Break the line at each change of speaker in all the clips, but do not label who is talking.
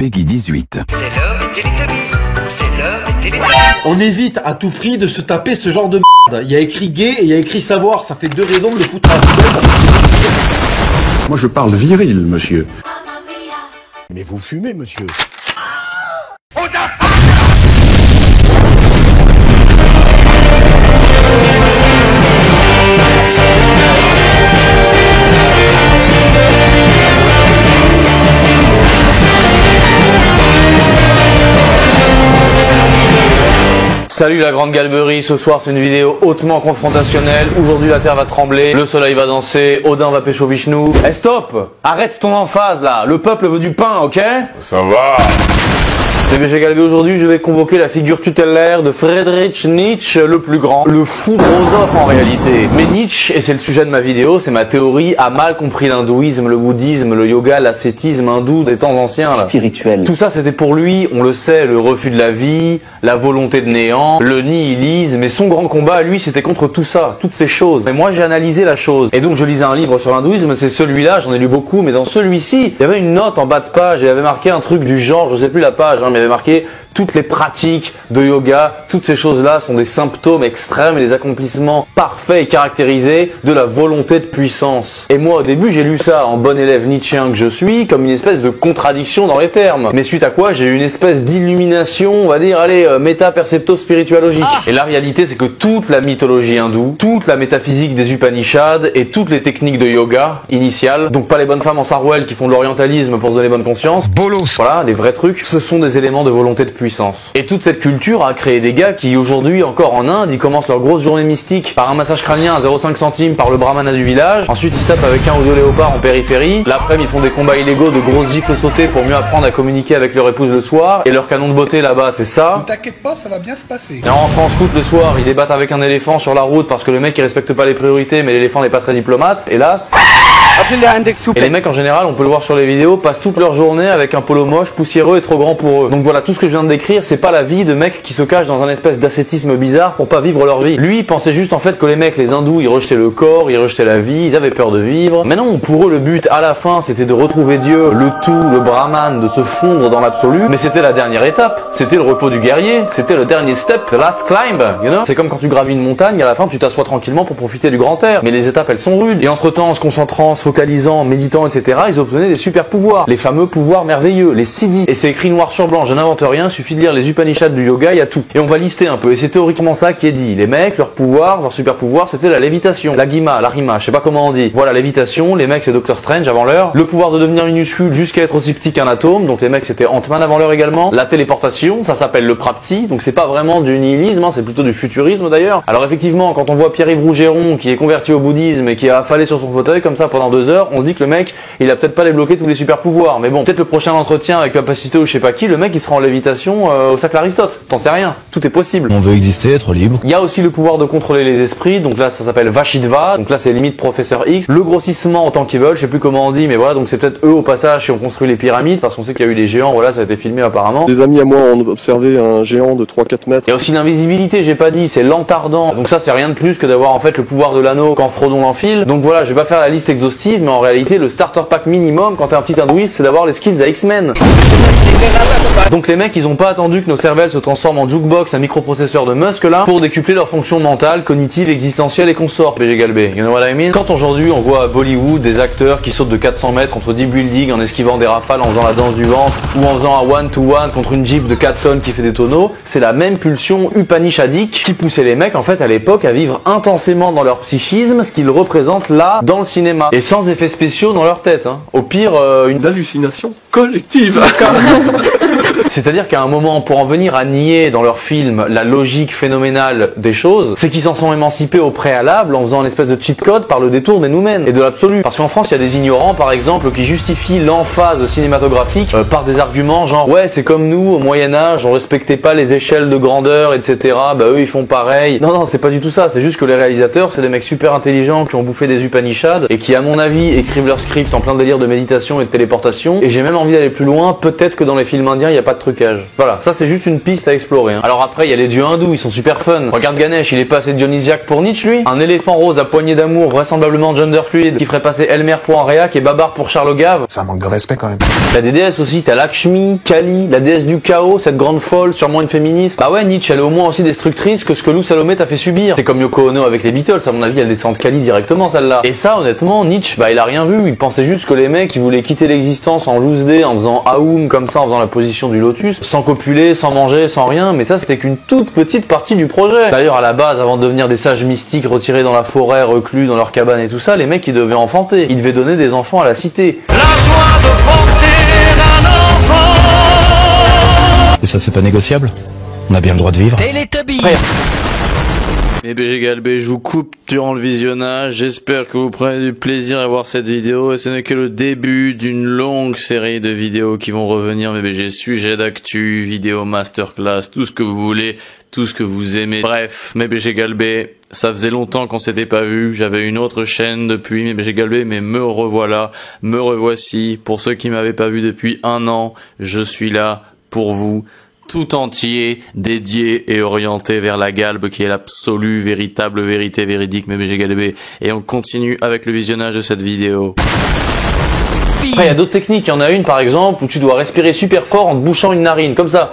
Peggy 18.
C'est l'heure des Télétobies. C'est l'heure des Télétobies.
On évite à tout prix de se taper ce genre de merde. Il y a écrit gay et il y a écrit savoir. Ça fait deux raisons de le foutre à la poubelle.
Moi je parle viril, monsieur.
Mais vous fumez, monsieur.
Salut la grande galberie, ce soir c'est une vidéo hautement confrontationnelle. Aujourd'hui la terre va trembler, le soleil va danser, Odin va pécho Vishnu. Eh stop! Arrête ton emphase là, le peuple veut du pain, ok?
Ça va.
PBG Galbé, aujourd'hui je vais convoquer la figure tutélaire de Friedrich Nietzsche, le plus grand, le fou philosophe en réalité. Mais Nietzsche, et c'est le sujet de ma vidéo, c'est ma théorie, a mal compris l'hindouisme, le bouddhisme, le yoga, l'ascétisme hindou des temps anciens là.
Spirituel.
Tout ça c'était pour lui, on le sait, le refus de la vie, la volonté de néant, le nihilisme, mais son grand combat à lui c'était contre tout ça, toutes ces choses. Mais moi j'ai analysé la chose, et donc je lisais un livre sur l'hindouisme, c'est celui-là, j'en ai lu beaucoup, mais dans celui-ci, il y avait une note en bas de page, et il y avait marqué un truc du genre, je sais plus la page, mais il y avait marqué toutes les pratiques de yoga, toutes ces choses-là sont des symptômes extrêmes et des accomplissements parfaits et caractérisés de la volonté de puissance. Et moi au début j'ai lu ça en bon élève nietzschéen que je suis comme une espèce de contradiction dans les termes. Mais suite à quoi j'ai eu une espèce d'illumination, on va dire, allez, méta-percepto-spiritualogique. Et la réalité c'est que toute la mythologie hindoue, toute la métaphysique des Upanishads et toutes les techniques de yoga initiales, donc pas les bonnes femmes en sarouel qui font de l'orientalisme pour se donner bonne conscience, bolos, voilà, les vrais trucs, ce sont des éléments de volonté de puissance. Et toute cette culture a créé des gars qui aujourd'hui encore en Inde, ils commencent leur grosse journée mystique par un massage crânien à 0,5 centimes par le brahmana du village. Ensuite ils se tapent avec un ou deux léopards en périphérie. L'après-midi ils font des combats illégaux de grosses gifles sautées pour mieux apprendre à communiquer avec leur épouse le soir. Et leur canon de beauté là-bas c'est ça.
Ne t'inquiète pas, ça va bien se passer.
Et en rentrant en scout le soir, ils débattent avec un éléphant sur la route parce que le mec il respecte pas les priorités mais l'éléphant n'est pas très diplomate, hélas. Et les mecs en général, on peut le voir sur les vidéos, passent toute leur journée avec un polo moche, poussiéreux et trop grand pour eux. Donc voilà, tout ce que je viens de décrire, c'est pas la vie de mecs qui se cachent dans un espèce d'ascétisme bizarre pour pas vivre leur vie. Lui, il pensait juste en fait que les mecs, les hindous, ils rejetaient le corps, ils rejetaient la vie, ils avaient peur de vivre. Mais non, pour eux, le but à la fin, c'était de retrouver Dieu, le tout, le brahman, de se fondre dans l'absolu. Mais c'était la dernière étape, c'était le repos du guerrier, c'était le dernier step, the last climb, you know. C'est comme quand tu gravis une montagne, à la fin, tu t'assois tranquillement pour profiter du grand air. Mais les étapes, elles sont rudes. Et entre temps, en se concentrant, se focalisant, méditant, etc., ils obtenaient des super pouvoirs. Les fameux pouvoirs merveilleux, les siddhis. Et c'est écrit noir sur blanc, je n'invente rien, il suffit de lire les Upanishads du yoga, il y a tout. Et on va lister un peu, et c'est théoriquement ça qui est dit. Les mecs, leur pouvoir, leur super pouvoir, c'était la lévitation, la guima, la rima, je sais pas comment on dit. Voilà, lévitation, les mecs c'est Doctor Strange avant l'heure. Le pouvoir de devenir minuscule jusqu'à être aussi petit qu'un atome, donc les mecs c'était Ant-Man avant l'heure également. La téléportation, ça s'appelle le prapti, donc c'est pas vraiment du nihilisme, hein, c'est plutôt du futurisme d'ailleurs. Alors effectivement, quand on voit Pierre-Yves Rougeron qui est converti au bouddhisme et qui a affalé sur son fauteuil comme ça pendant 2 heures, on se dit que le mec, il a peut-être pas débloqué tous les super pouvoirs, mais bon, peut-être le prochain entretien avec Capacité ou je sais pas qui, le mec il sera en lévitation au sac Aristote. T'en sais rien, tout est possible.
On veut exister, être libre.
Il y a aussi le pouvoir de contrôler les esprits, donc là ça s'appelle Vashidva, donc là c'est limite Professeur X. Le grossissement en tant qu'ils veulent, je sais plus comment on dit, mais voilà, donc c'est peut-être eux au passage qui ont construit les pyramides, parce qu'on sait qu'il y a eu des géants, voilà, ça a été filmé apparemment.
Des amis à moi ont observé un géant de 3-4 mètres.
Il y a aussi l'invisibilité, j'ai pas dit, c'est l'entardant. Donc ça c'est rien de plus que d'avoir en fait le pouvoir de l'anneau quand Frodon l'enfile. Donc voilà, je vais pas faire la liste exhaustive, mais en réalité le starter pack minimum quand t'es un petit hindouiste, c'est d'avoir les skills à X-Men. Donc les mecs ils ont pas attendu que nos cervelles se transforment en jukebox, un microprocesseur de Musk là, pour décupler leurs fonctions mentales, cognitives, existentielles et consorts, PG Galbé. You know what I mean? Quand aujourd'hui on voit à Bollywood des acteurs qui sautent de 400 mètres entre 10 buildings en esquivant des rafales, en faisant la danse du ventre, ou en faisant un one-to-one contre une jeep de 4 tonnes qui fait des tonneaux, c'est la même pulsion upanishadique qui poussait les mecs en fait à l'époque à vivre intensément dans leur psychisme ce qu'ils représentent là dans le cinéma. Et sans effets spéciaux dans leur tête, hein. Au pire, une
hallucination collective.
C'est-à-dire qu'à un moment, pour en venir à nier dans leur film la logique phénoménale des choses, c'est qu'ils s'en sont émancipés au préalable en faisant une espèce de cheat code par le détour des noumènes et de l'absolu. Parce qu'en France, il y a des ignorants, par exemple, qui justifient l'emphase cinématographique par des arguments genre « Ouais, c'est comme nous, au Moyen-Âge, on respectait pas les échelles de grandeur, etc. Bah eux, ils font pareil. » Non, non, c'est pas du tout ça. C'est juste que les réalisateurs, c'est des mecs super intelligents qui ont bouffé des Upanishads et qui, à mon avis, écrivent leur script en plein délire de méditation et de téléportation. Et j'ai même envie d'aller plus loin. Peut-être que dans les films indiens, il y a pas de trucage. Voilà, ça c'est juste une piste à explorer. Hein. Alors après, il y a les dieux hindous, ils sont super fun. Regarde Ganesh, il est passé dionysiaque pour Nietzsche, lui. Un éléphant rose à poignée d'amour, vraisemblablement gender fluide, qui ferait passer Elmer pour Henriac et Babar pour Charles Gave.
Ça manque de respect quand même.
T'as des déesses aussi, t'as Lakshmi, Kali, la déesse du chaos, cette grande folle, sûrement une féministe. Bah ouais, Nietzsche, elle est au moins aussi destructrice que ce que Lou Salomé t'a fait subir. C'est comme Yoko Ono avec les Beatles, à mon avis, elle descend de Kali directement, celle-là. Et ça, honnêtement, Nietzsche, bah il a rien vu. Il pensait juste que les mecs, ils voulaient quitter l'existence en loose day, en faisant Aoum comme ça, en faisant la position du lotus, sans copuler, sans manger, sans rien. Mais ça, c'était qu'une toute petite partie du projet. D'ailleurs, à la base, avant de devenir des sages mystiques retirés dans la forêt, reclus dans leur cabane et tout ça, les mecs, ils devaient enfanter. Ils devaient donner des enfants à la cité.
La joie de porter un enfant.
Et ça, c'est pas négociable? On a bien le droit de vivre.
Télétubbies.
Mes BG Galbé, je vous coupe durant le visionnage, j'espère que vous prenez du plaisir à voir cette vidéo et ce n'est que le début d'une longue série de vidéos qui vont revenir, mes BG, sujets d'actu, vidéos masterclass, tout ce que vous voulez, tout ce que vous aimez. Bref, mes BG Galbé, ça faisait longtemps qu'on s'était pas vu, j'avais une autre chaîne depuis mes BG Galbé, mais me revoilà, me revoici. Pour ceux qui m'avaient pas vu depuis 1 an, je suis là pour vous. Tout entier, dédié et orienté vers la galbe qui est l'absolue, véritable vérité véridique, mes BG Galbé. Et on continue avec le visionnage de cette vidéo. Après, il y a d'autres techniques. Il y en a une, par exemple, où tu dois respirer super fort en te bouchant une narine, comme ça.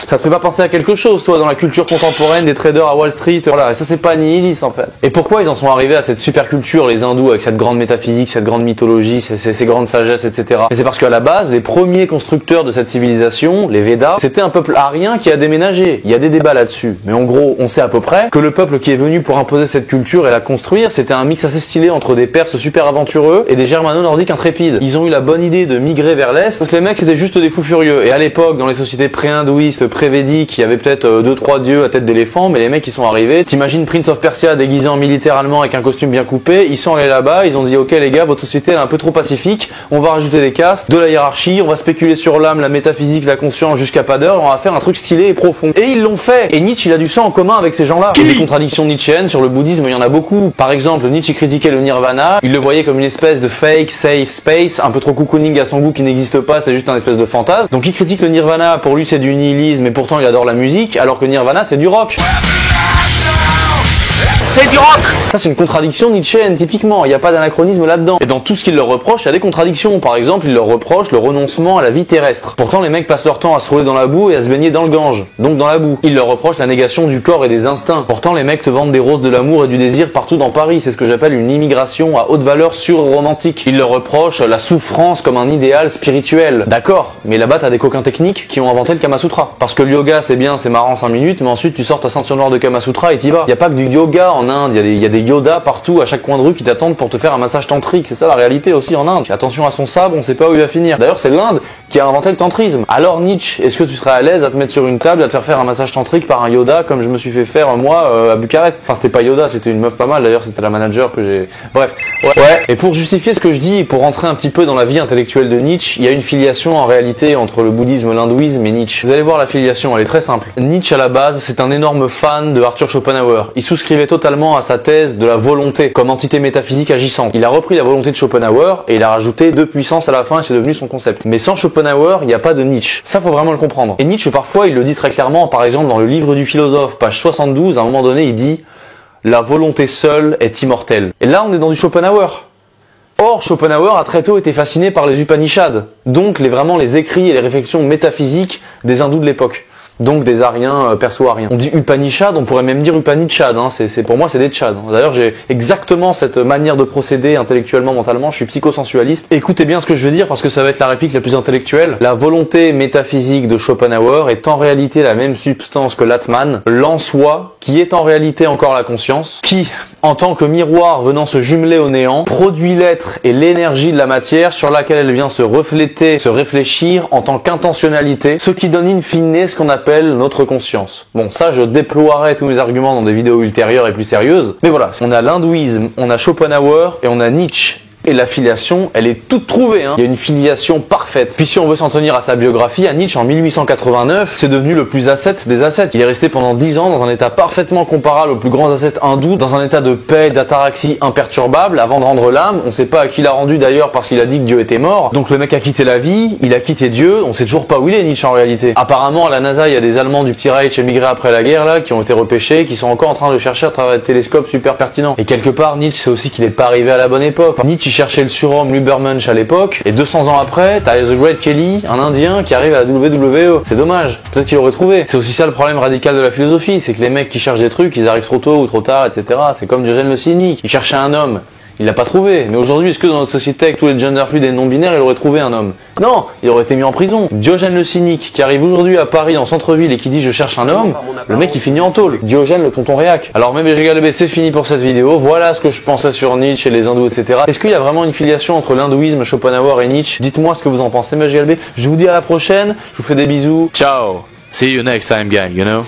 Ça te fait pas penser à quelque chose, toi, dans la culture contemporaine des traders à Wall Street, voilà, et ça c'est pas nihiliste en fait. Et pourquoi ils en sont arrivés à cette super culture, les hindous, avec cette grande métaphysique, cette grande mythologie, ces grandes sagesses, etc. Et c'est parce qu'à la base, les premiers constructeurs de cette civilisation, les Védas, c'était un peuple arien qui a déménagé. Il y a des débats là-dessus, mais en gros, on sait à peu près que le peuple qui est venu pour imposer cette culture et la construire, c'était un mix assez stylé entre des Perses super aventureux et des Germano-nordiques intrépides. Ils ont eu la bonne idée de migrer vers l'Est, parce que les mecs c'était juste des fous furieux. Et à l'époque, dans les sociétés pré-hindouistes, pré-védiques, il y avait peut-être 2-3 dieux à tête d'éléphant, mais les mecs ils sont arrivés. T'imagines Prince of Persia déguisé en militaire allemand avec un costume bien coupé, ils sont allés là-bas, ils ont dit ok les gars, votre société elle est un peu trop pacifique, on va rajouter des castes, de la hiérarchie, on va spéculer sur l'âme, la métaphysique, la conscience jusqu'à pas d'heure, on va faire un truc stylé et profond. Et ils l'ont fait. Et Nietzsche il a du sang en commun avec ces gens-là. Des contradictions nietzschéennes sur le bouddhisme, il y en a beaucoup. Par exemple, Nietzsche critiquait le nirvana, il le voyait comme une espèce de fake, safe space, un peu trop cocooning à son goût qui n'existe pas, c'est juste un espèce de fantasme. Donc il critique le nirvana, pour lui c'est du nihilisme et pourtant il adore la musique, alors que Nirvana c'est du rock.
C'est du rock.
Ça c'est une contradiction nietzschéenne typiquement, il n'y a pas d'anachronisme là-dedans. Et dans tout ce qu'il leur reproche, il y a des contradictions. Par exemple, il leur reproche le renoncement à la vie terrestre. Pourtant les mecs passent leur temps à se rouler dans la boue et à se baigner dans le Gange, donc dans la boue. Il leur reproche la négation du corps et des instincts. Pourtant les mecs te vendent des roses de l'amour et du désir partout dans Paris, c'est ce que j'appelle une immigration à haute valeur sur-romantique. Il leur reproche la souffrance comme un idéal spirituel. D'accord, mais là-bas t'as des coquins techniques qui ont inventé le Kama Sutra. Parce que le yoga c'est bien, c'est marrant 5 minutes, mais ensuite tu sors ta ceinture noire de Kama Sutra et t'y vas. Il y a pas que du yoga en Inde, il y a des Yodas partout à chaque coin de rue qui t'attendent pour te faire un massage tantrique. C'est ça la réalité aussi en Inde. Attention à son sabre, on sait pas où il va finir. D'ailleurs c'est l'Inde qui a inventé le tantrisme. Alors Nietzsche, est-ce que tu serais à l'aise à te mettre sur une table, à te faire un massage tantrique par un Yoda comme je me suis fait faire moi à Bucarest? Enfin c'était pas Yoda, c'était une meuf pas mal d'ailleurs, c'était la manager que j'ai... Bref. Ouais. Et pour justifier ce que je dis, et pour rentrer un petit peu dans la vie intellectuelle de Nietzsche, il y a une filiation en réalité entre le bouddhisme, l'hindouisme et Nietzsche. Vous allez voir la filiation, elle est très simple. Nietzsche à la base, c'est un énorme fan de Arthur Schopenhauer. Il souscrivait totalement à sa thèse de la volonté comme entité métaphysique agissante. Il a repris la volonté de Schopenhauer et il a rajouté 2 puissances à la fin et c'est devenu son concept. Mais sans Schopenhauer, il n'y a pas de Nietzsche. Ça faut vraiment le comprendre. Et Nietzsche parfois, il le dit très clairement, par exemple dans le livre du philosophe, page 72, à un moment donné, il dit la volonté seule est immortelle. Et là, on est dans du Schopenhauer. Or, Schopenhauer a très tôt été fasciné par les Upanishads, donc vraiment les écrits et les réflexions métaphysiques des hindous de l'époque. Donc des Ariens, perso-ariens. On dit Upanishad, on pourrait même dire Upanishad, hein. Pour moi c'est des Tchad. D'ailleurs j'ai exactement cette manière de procéder intellectuellement, mentalement, je suis psychosensualiste. Écoutez bien ce que je veux dire parce que ça va être la réplique la plus intellectuelle. La volonté métaphysique de Schopenhauer est en réalité la même substance que l'Atman, l'en-soi, qui est en réalité encore la conscience, qui, en tant que miroir venant se jumeler au néant, produit l'être et l'énergie de la matière sur laquelle elle vient se refléter, se réfléchir en tant qu'intentionnalité, ce qui donne in fine ce qu'on appelle notre conscience. Bon, ça je déploierai tous mes arguments dans des vidéos ultérieures et plus sérieuses, mais voilà, on a l'hindouisme, on a Schopenhauer et on a Nietzsche. Et la filiation, elle est toute trouvée, hein. Il y a une filiation parfaite. Puis si on veut s'en tenir à sa biographie, à Nietzsche en 1889, c'est devenu le plus ascète des ascètes. Il est resté pendant 10 ans dans un état parfaitement comparable aux plus grands ascètes hindous, dans un état de paix, d'ataraxie imperturbable, avant de rendre l'âme. On sait pas à qui l'a rendu d'ailleurs parce qu'il a dit que Dieu était mort. Donc le mec a quitté la vie, il a quitté Dieu, on sait toujours pas où il est Nietzsche en réalité. Apparemment à la NASA, il y a des Allemands du Petit Reich émigrés après la guerre là, qui ont été repêchés, qui sont encore en train de le chercher à travers des télescopes super pertinents. Et quelque part, Nietzsche c'est aussi qu'il est pas arrivé à la bonne époque. Nietzsche il cherchait le surhomme l'Ubermensch à l'époque, et 200 ans après, t'as The Great Kelly, un Indien qui arrive à la WWE. C'est dommage, peut-être qu'il aurait trouvé. C'est aussi ça le problème radical de la philosophie, c'est que les mecs qui cherchent des trucs, ils arrivent trop tôt ou trop tard, etc. C'est comme Diogène le cynique, il cherchait un homme. Il l'a pas trouvé. Mais aujourd'hui, est-ce que dans notre société, avec tous les gender fluides et non-binaires, il aurait trouvé un homme? Non, il aurait été mis en prison. Diogène le cynique, qui arrive aujourd'hui à Paris, en centre-ville, et qui dit je cherche un homme, le mec il finit en tôle. Diogène le tonton réac. Alors même les c'est fini pour cette vidéo. Voilà ce que je pensais sur Nietzsche et les hindous, etc. Est-ce qu'il y a vraiment une filiation entre l'hindouisme, Schopenhauer et Nietzsche? Dites-moi ce que vous en pensez, MGLB. Je vous dis à la prochaine. Je vous fais des bisous. Ciao. See you next time, gang, you know?